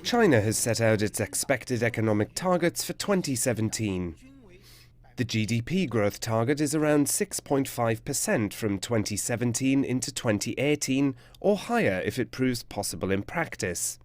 China has set out its expected economic targets for 2017. The GDP growth target is around 6.5% from 2017 into 2018, or higher if it proves possible in practice.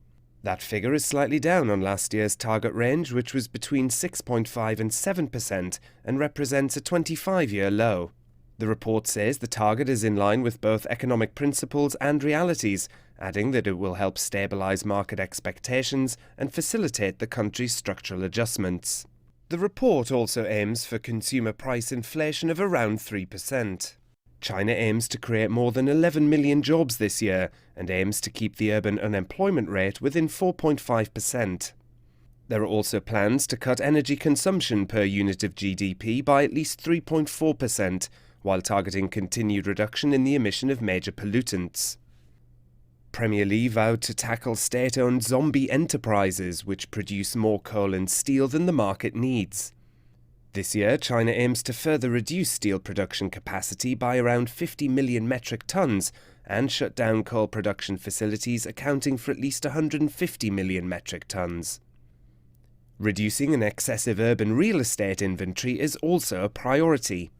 That figure is slightly down on last year's target range, which was between 6.5 and 7% and represents a 25-year low. The report says the target is in line with both economic principles and realities, adding that it will help stabilize market expectations and facilitate the country's structural adjustments. The report also aims for consumer price inflation of around 3%. China aims to create more than 11 million jobs this year and aims to keep the urban unemployment rate within 4.5%. There are also plans to cut energy consumption per unit of GDP by at least 3.4%, while targeting continued reduction in the emission of major pollutants. Premier Li vowed to tackle state-owned zombie enterprises which produce more coal and steel than the market needs. This year, China aims to further reduce steel production capacity by around 50 million metric tons and shut down coal production facilities accounting for at least 150 million metric tons. Reducing an excessive urban real estate inventory is also a priority.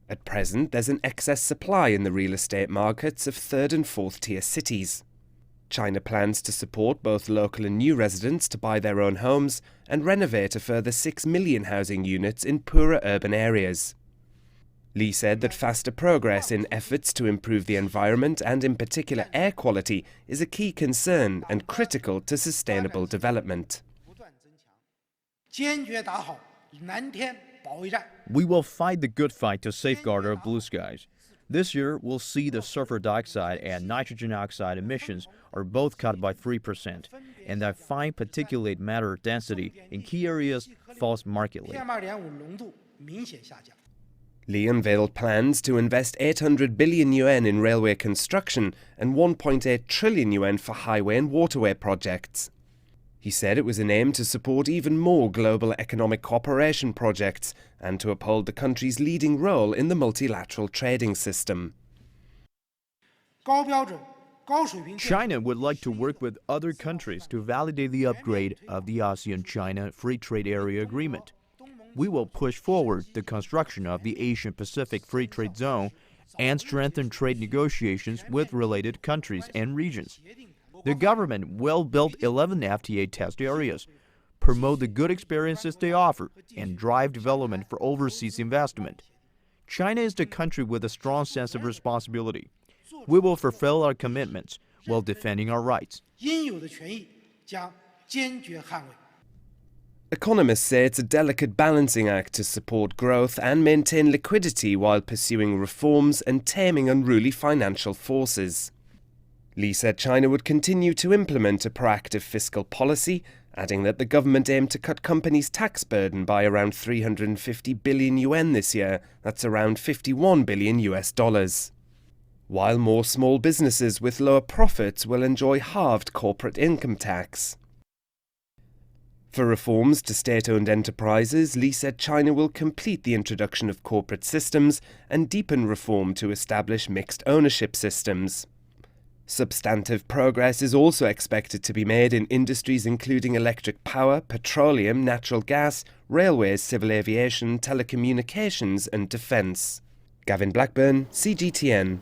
At present, there's an excess supply in the real estate markets of third and fourth tier cities. China plans to support both local and new residents to buy their own homes and renovate a further 6 million housing units in poorer urban areas. Li said that faster progress in efforts to improve the environment and in particular air quality is a key concern and critical to sustainable development. We will fight the good fight to safeguard our blue skies. This year, we'll see the sulfur dioxide and nitrogen oxide emissions are both cut by 3%, and that fine particulate matter density in key areas falls markedly. Li unveiled plans to invest 800 billion yuan in railway construction and 1.8 trillion yuan for highway and waterway projects. He said it was an aim to support even more global economic cooperation projects and to uphold the country's leading role in the multilateral trading system. China would like to work with other countries to validate the upgrade of the ASEAN-China Free Trade Area Agreement. We will push forward the construction of the Asian-Pacific Free Trade Zone and strengthen trade negotiations with related countries and regions. The government will build 11 FTA test areas, promote the good experiences they offer, and drive development for overseas investment. China is the country with a strong sense of responsibility. We will fulfill our commitments while defending our rights. Economists say it's a delicate balancing act to support growth and maintain liquidity while pursuing reforms and taming unruly financial forces. Li said China would continue to implement a proactive fiscal policy, adding that the government aimed to cut companies' tax burden by around 350 billion yuan this year, that's around $51 billion. While more small businesses with lower profits will enjoy halved corporate income tax. For reforms to state-owned enterprises, Li said China will complete the introduction of corporate systems and deepen reform to establish mixed ownership systems. Substantive progress is also expected to be made in industries including electric power, petroleum, natural gas, railways, civil aviation, telecommunications and defence. Gavin, Blackburn, CGTN.